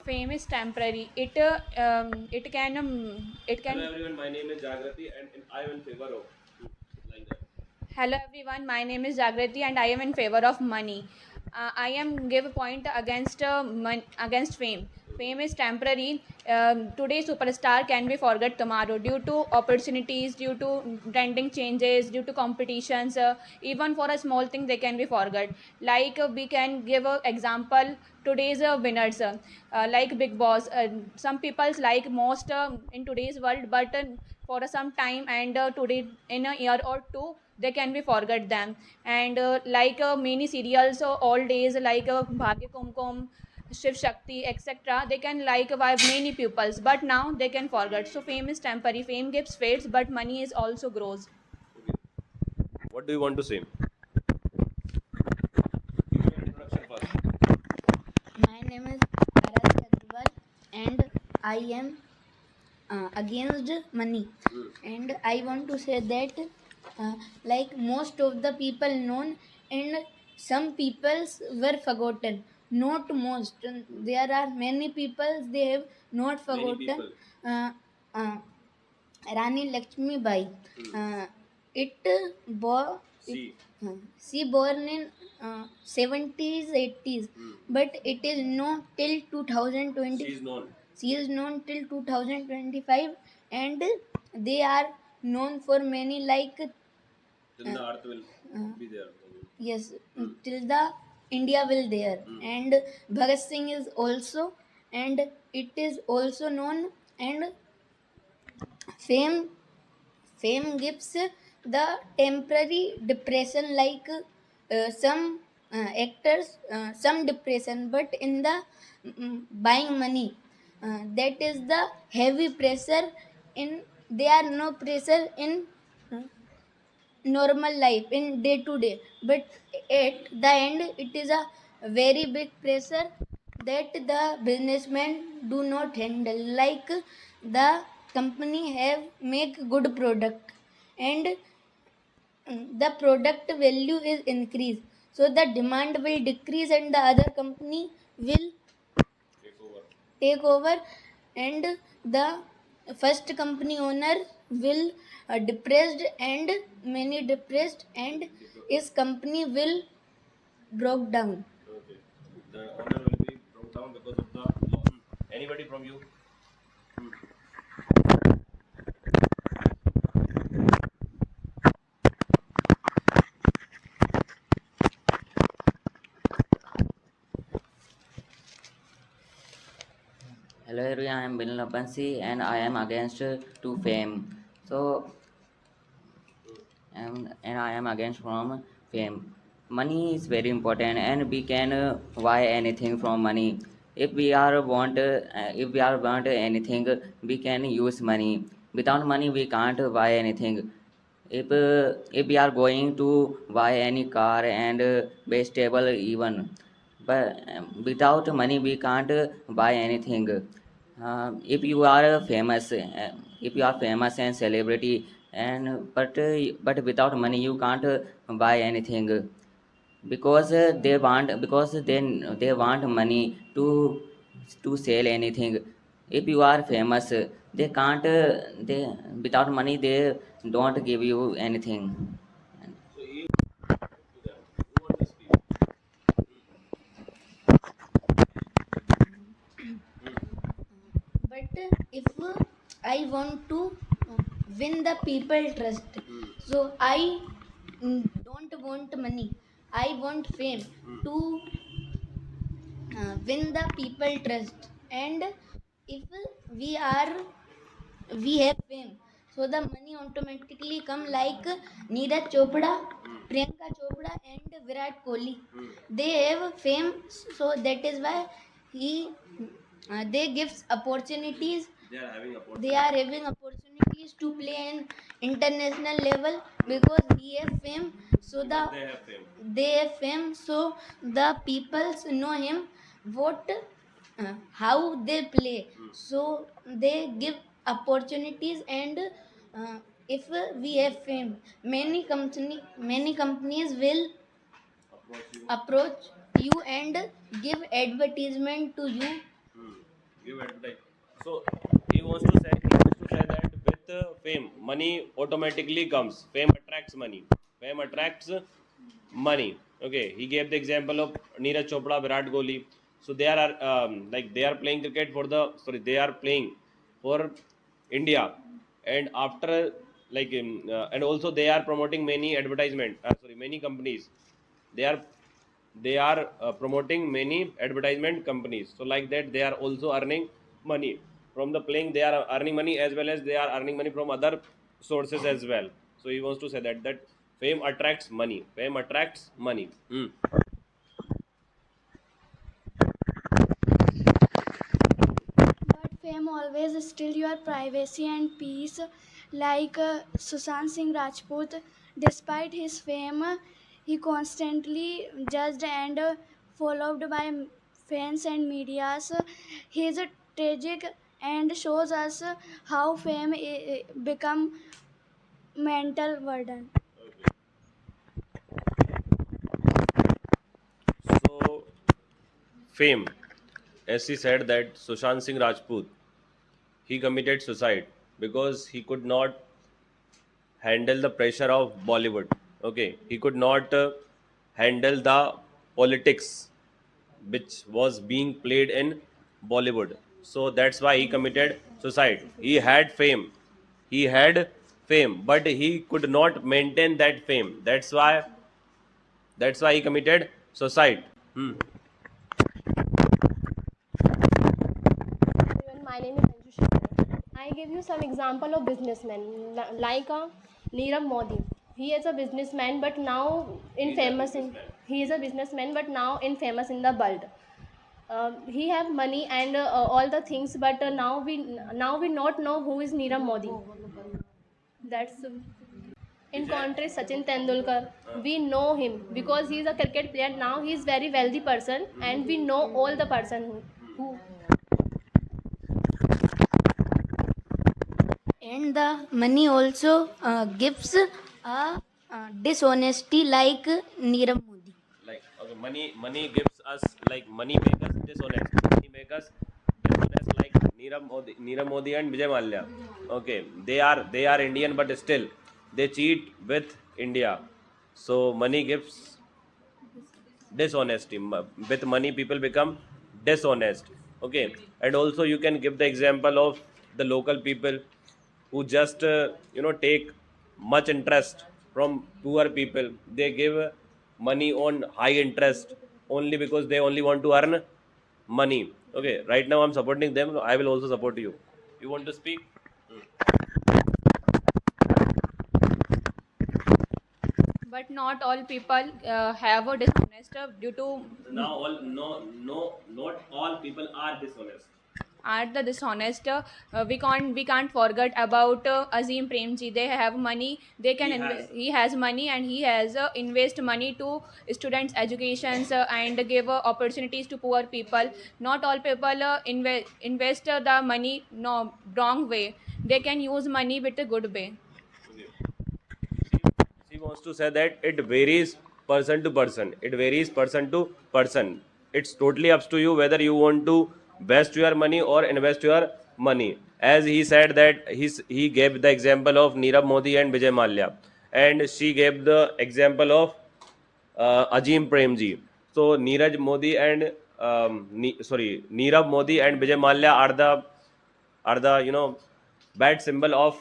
Fame is temporary. It can it Hello can. everyone, my name is Jagrati and I am in favor of like that. Hello everyone, my name is Jagrati and I am in favor of money. I am give a point against against fame. Fame is temporary. Today superstar can be forgot tomorrow due to opportunities, due to trending changes, due to competitions. Even for a small thing, they can be forgot. Like we can give a example. Today's winners, like Big Boss. Some people's like most in today's world, but for some time and today in a year or two they can be forget them. And like many serials all days like Bhagya Kumkum, Shiv Shakti, etc., they can like by many pupils, but now they can forget. So fame is temporary. Fame gives fades, but money is also grows. Okay. What do you want to say? Give your introduction first. My name is Aradhya Agrawal and I am against money. Hmm. And I want to say that like most of the people known and some peoples were forgotten. Not most. There are many people they have not Many forgotten. people. Uh, uh, Rani Lakshmi Bai. Hmm. It bo- it See. she born in 70s 80s, Hmm. but it is no till 2020. She is known. She is known till 2025, and they are known for many like Till the earth will uh, be there. yes, Hmm. till the India will there, Hmm. and Bhagat Singh is also, and it is also known. And fame fame gives the temporary depression like some actors some depression, but in the buying money, that is the heavy pressure. In there are no pressure in uh, normal life in day to day, but at the end it is a very big pressure that the businessmen do not handle. Like the company have make good product, and the product value is increased, so the demand will decrease and the other company will Take over. take over, and the first company owner will depressed and many depressed, and his company will broke down. Okay. The owner will be brought down because of the law. Anybody from you? Hmm. Hello everyone, I am Bilal Abansi and I am against to fame. So and I am against from fame. Money is very important and we can buy anything from money. If we are want anything, we can use money. Without money, we can't buy anything. If we are going to buy any car and vegetable even, but without money we can't buy anything. If you are famous and celebrity, and but without money you can't buy anything, because they want money to sell anything. If you are famous, they can't they without money they don't give you anything. So you to them. Who want to speak? But if I want to win the people trust, Hmm. so I don't want money, I want fame to win the people trust. And if we are we have fame, so the money automatically come. Like Neeraj Chopra, Priyanka Chopra and Virat Kohli, they have fame, so that is why he they gives opportunities. They are having They opportunity. are having opportunities to play in international level because he have fame. So Because they have fame. they have fame, so the peoples know him, what how they play, so they give opportunities. And if we have fame, many companies will Approach you. approach you and give advertisement to you. Hmm. give advertise. So he wants to say that with fame, money automatically comes. Fame attracts money. Fame attracts money. Okay, he gave the example of Neeraj Chopra, Virat Kohli. So they are like they are playing cricket for the they are playing for India, and after and also they are promoting many advertisement. Many companies. They are promoting many advertisement companies. So like that, they are also earning money from the playing. They are earning money as well as they are earning money from other sources as well. So he wants to say that fame attracts money. Fame attracts money. But fame always steal your privacy and peace. Like Sushant Singh Rajput, despite his fame, he constantly judged and followed by fans and medias. He is tragic and shows us how fame become mental burden. So fame, as he said that Sushant Singh Rajput, he committed suicide because he could not handle the pressure of Bollywood. Okay, he could not handle the politics which was being played in Bollywood. So that's why he committed suicide. He had fame, but he could not maintain that fame. That's why he committed suicide. Everyone, my name is Anju Shankar. I give you some example of businessmen like Nirav Modi. He is a businessman, but now he is a businessman, but now in famous in the world. He have money and all the things, but now we not know who is Nirav Modi. That's in contrast Sachin Tendulkar. We know him because he is a cricket player. Now he is very wealthy person, and we know all the person who And the money also gives a dishonesty like Nirav Modi. Like okay, money gives us like money make us dishonest. Money make us dishonest like Neerav Modi and Vijay Mallya. Okay, they are Indian, but still they cheat with India. So money gives dishonesty. With money, people become dishonest. Okay, and also you can give the example of the local people who just take much interest from poor people. They give money on high interest only because they only want to earn money. Okay, right now I'm supporting them. I will also support you. You want to speak? But not all people have a dishonest due to Now all no not all people are dishonest. are the dishonest. We can't forget about Azim Premji. They have money. They can he has money, and he has invest money to students' educations and give opportunities to poor people. Not all people invest the money no wrong way. They can use money with a good way. She wants to say that it varies person to person. It varies person to person. It's totally up to you whether you want to invest your money or invest your money. As he said that he gave the example of Nirav Modi and Vijay Mallya, and she gave the example of Ajim Premji. So Nirav Modi and Vijay Mallya are the bad symbol of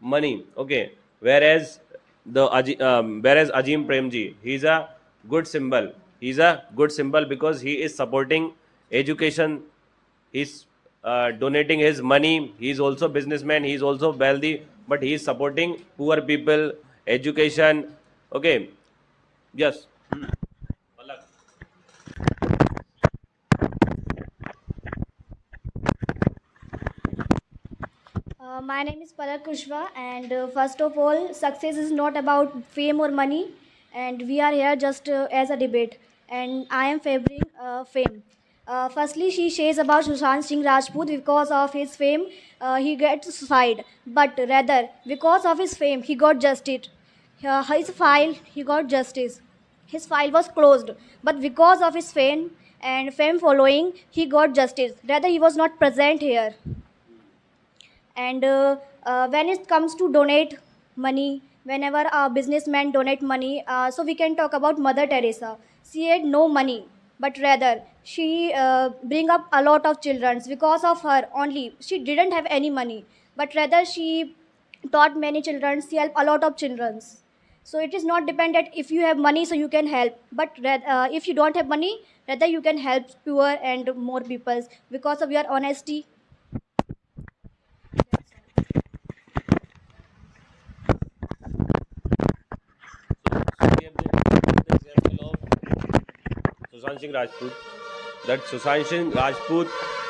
money. Okay, whereas Ajim Premji, he's a good symbol. He's a good symbol because he is supporting education. He's donating his money. He's also businessman. He's also wealthy, but he's supporting poor people, education. Okay, yes. Palak. My name is Palak Kushwa, and first of all, success is not about fame or money, and we are here just as a debate. And I am favoring fame. Firstly, she says about Sushant Singh Rajput because of his fame, he gets suicide, but rather because of his fame, he got justice. His file, he got justice. His file was closed, but because of his fame, and fame following, he got justice. Rather, he was not present here. And when it comes to donate money, whenever a businessman donate money, so we can talk about Mother Teresa. She had no money, but rather she bring up a lot of children. Because of her only, she didn't have any money, but rather she taught many children. She helped a lot of children. So it is not dependent if you have money, so you can help. But if you don't have money, rather you can help poor and more people because of your honesty. So we have the example of Sushant Singh Rajput. That Sushant Singh Rajput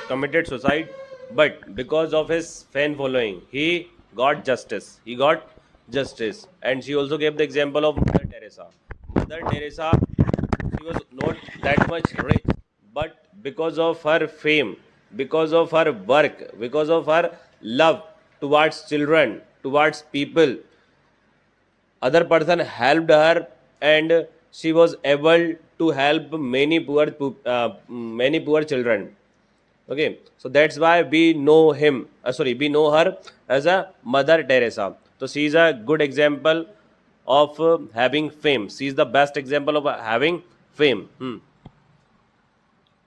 committed suicide, but because of his fan following, he got justice. He got justice, and she also gave the example of Mother Teresa. Mother Teresa, she was not that much rich, but because of her fame, because of her work, because of her love towards children, towards people, other person helped her, and she was able to help many poor children. Okay, so that's why we know we know her as a Mother Teresa. So she is a good example of having fame. She is the best example of having fame.